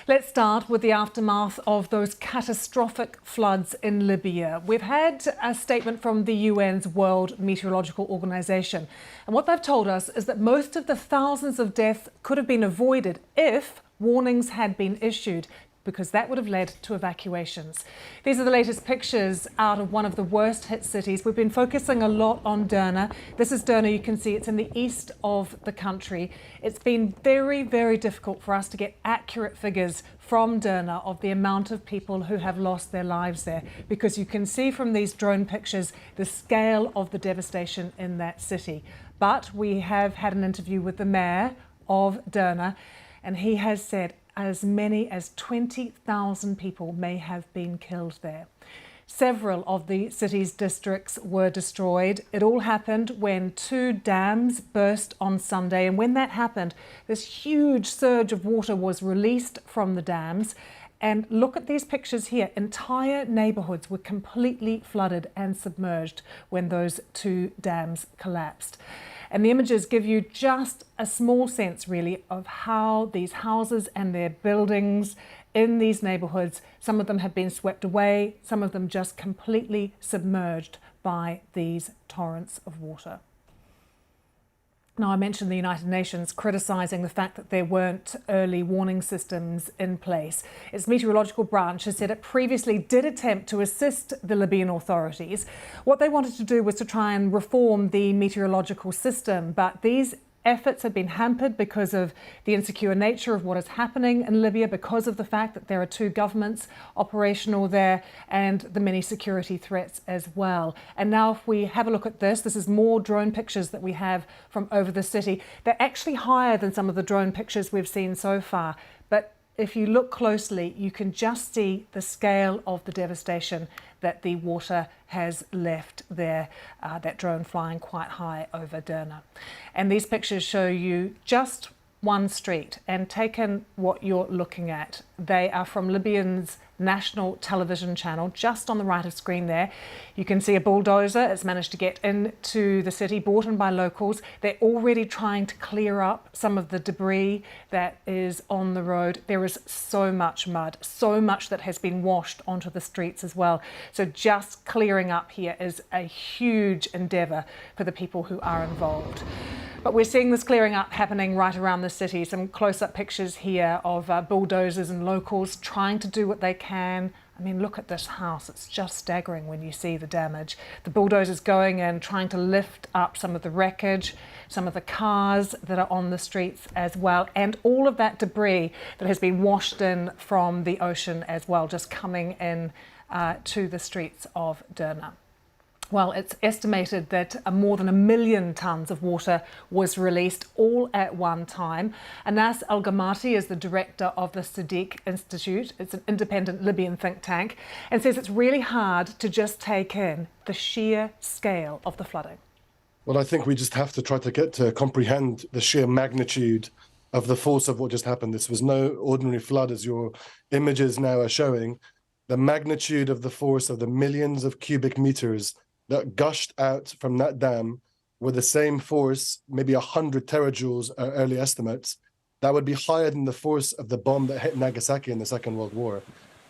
Let's start with the aftermath of those catastrophic floods in Libya. We've had a statement from the UN's World Meteorological Organization. And what they've told us is that most of the thousands of deaths could have been avoided if warnings had been issued, because that would have led to evacuations. These are the latest pictures out of one of the worst hit cities. We've been focusing a lot on Derna. This is Derna, you can see it's in the east of the country. It's been very, very difficult for us to get accurate figures from Derna of the amount of people who have lost their lives there, because you can see from these drone pictures the scale of the devastation in that city. But we have had an interview with the mayor of Derna, and he has said as many as 20,000 people may have been killed there. Several of the city's districts were destroyed. It all happened when 2 dams burst on Sunday, and when that happened, this huge surge of water was released from the dams. And look at these pictures here. Entire neighbourhoods were completely flooded and submerged when those 2 dams collapsed. And the images give you just a small sense, really, of how these houses and their buildings in these neighbourhoods, some of them have been swept away, some of them just completely submerged by these torrents of water. Now, I mentioned the United Nations criticising the fact that there weren't early warning systems in place. Its meteorological branch has said it previously did attempt to assist the Libyan authorities. What they wanted to do was to try and reform the meteorological system, but these efforts have been hampered because of the insecure nature of what is happening in Libya, because of the fact that there are 2 governments operational there and the many security threats as well. And now if we have a look at this is more drone pictures that we have from over the city. They're actually higher than some of the drone pictures we've seen so far. But if you look closely, you can just see the scale of the devastation that the water has left there, that drone flying quite high over Derna. And these pictures show you just one street, and taken what you're looking at. They are from Libyan's national television channel, just on the right of screen there. You can see a bulldozer. It's managed to get into the city, brought in by locals. They're already trying to clear up some of the debris that is on the road. There is so much mud, so much that has been washed onto the streets as well. So just clearing up here is a huge endeavour for the people who are involved. But we're seeing this clearing up happening right around the city. Some close-up pictures here of bulldozers and locals trying to do what they can. I mean, look at this house. It's just staggering when you see the damage. The bulldozers going in, trying to lift up some of the wreckage, some of the cars that are on the streets as well, and all of that debris that has been washed in from the ocean as well, just coming in to the streets of Derna. Well, it's estimated that more than 1 million tonnes of water was released all at one time. Anas Al-Gamati is the director of the Sadiq Institute. It's an independent Libyan think tank, and says it's really hard to just take in the sheer scale of the flooding. Well, I think we just have to try to get to comprehend the sheer magnitude of the force of what just happened. This was no ordinary flood, as your images now are showing. The magnitude of the force of the millions of cubic meters that gushed out from that dam with the same force, maybe 100 terajoules are early estimates, that would be higher than the force of the bomb that hit Nagasaki in the Second World War.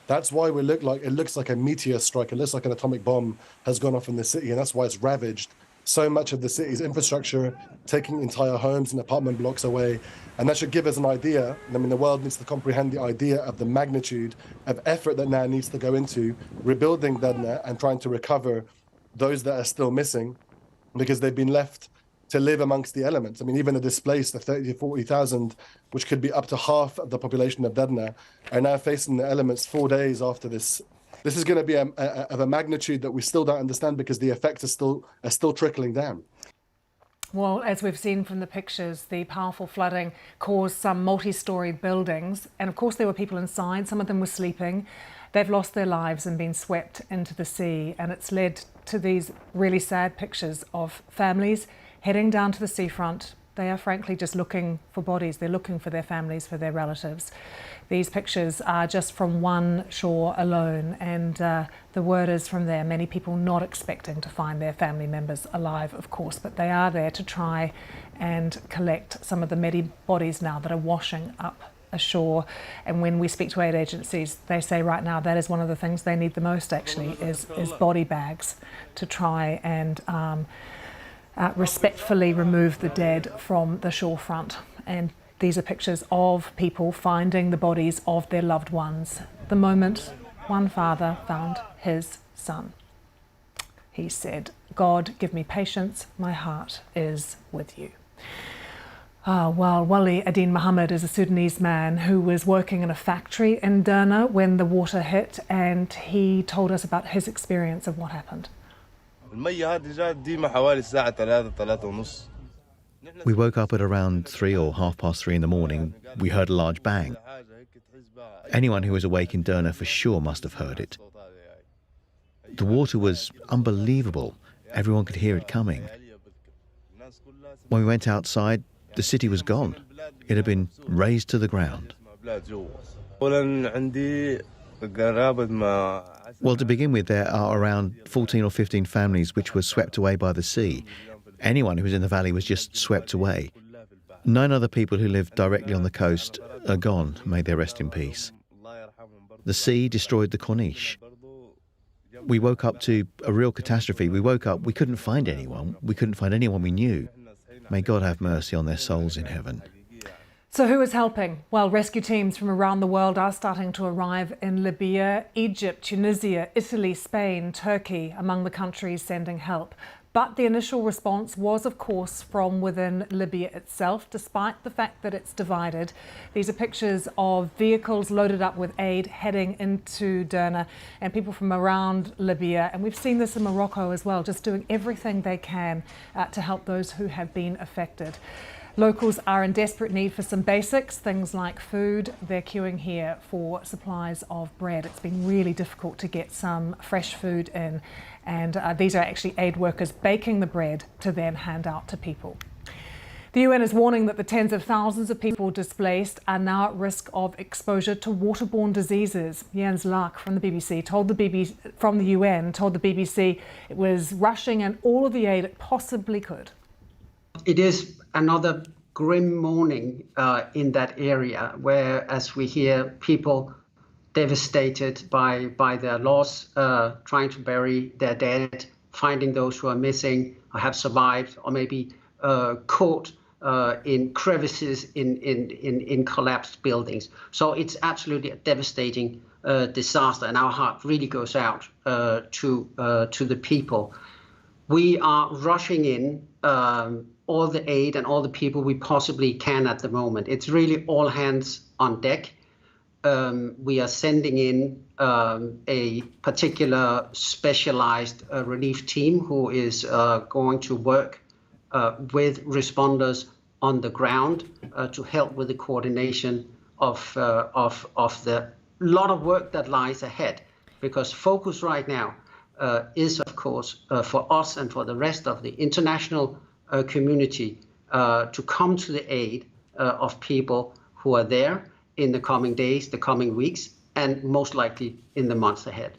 That's why it looks like a meteor strike. It looks like an atomic bomb has gone off in the city, and that's why it's ravaged so much of the city's infrastructure, taking entire homes and apartment blocks away. And that should give us an idea. I mean, the world needs to comprehend the idea of the magnitude of effort that now needs to go into rebuilding Derna and trying to recover those that are still missing, because they've been left to live amongst the elements. I mean, even the displaced, the 30,000 to 40,000, which could be up to half of the population of Derna, are now facing the elements 4 days after this. This is going to be of a magnitude that we still don't understand, because the effects are still trickling down. Well, as we've seen from the pictures, the powerful flooding caused some multi-storey buildings, and of course there were people inside. Some of them were sleeping. They've lost their lives and been swept into the sea, and it's led to these really sad pictures of families heading down to the seafront. They are frankly just looking for bodies. They're looking for their families, for their relatives. These pictures are just from one shore alone, and the word is from there. Many people not expecting to find their family members alive, of course, but they are there to try and collect some of the many bodies now that are washing up ashore. And when we speak to aid agencies, they say right now that is one of the things they need the most, actually, is body bags to try and respectfully remove the dead from the shorefront. And these are pictures of people finding the bodies of their loved ones. The moment one father found his son, he said, "God, give me patience, my heart is with you." Well, Wali Adin Mohammed is a Sudanese man who was working in a factory in Derna when the water hit, and he told us about his experience of what happened. We woke up at around 3 or 3:30 in the morning. We heard a large bang. Anyone who was awake in Derna for sure must have heard it. The water was unbelievable. Everyone could hear it coming. When we went outside, the city was gone. It had been razed to the ground. Well, to begin with, there are around 14 or 15 families which were swept away by the sea. Anyone who was in the valley was just swept away. 9 other people who lived directly on the coast are gone, may they rest in peace. The sea destroyed the Corniche. We woke up to a real catastrophe. We woke up, we couldn't find anyone. We couldn't find anyone we knew. May God have mercy on their souls in heaven. So who is helping? Well, rescue teams from around the world are starting to arrive in Libya, Egypt, Tunisia, Italy, Spain, Turkey, among the countries sending help. But the initial response was, of course, from within Libya itself, despite the fact that it's divided. These are pictures of vehicles loaded up with aid heading into Derna, and people from around Libya, and we've seen this in Morocco as well, just doing everything they can to help those who have been affected. Locals are in desperate need for some basics, things like food. They're queuing here for supplies of bread. It's been really difficult to get some fresh food in, and these are actually aid workers baking the bread to then hand out to people. The UN is warning that the tens of thousands of people displaced are now at risk of exposure to waterborne diseases. Jens Lark from the BBC told the BBC it was rushing in all of the aid it possibly could. It is another grim morning in that area where, as we hear, people devastated by their loss, trying to bury their dead, finding those who are missing or have survived, or maybe caught in crevices in collapsed buildings. So it's absolutely a devastating disaster, and our heart really goes out to the people. We are rushing in all the aid and all the people we possibly can at the moment. It's really all hands on deck. We are sending in a particular specialized relief team who is going to work with responders on the ground to help with the coordination of the lot of work that lies ahead. Because focus right now is, of course, for us and for the rest of the international community to come to the aid of people who are there in the coming days, the coming weeks, and most likely in the months ahead.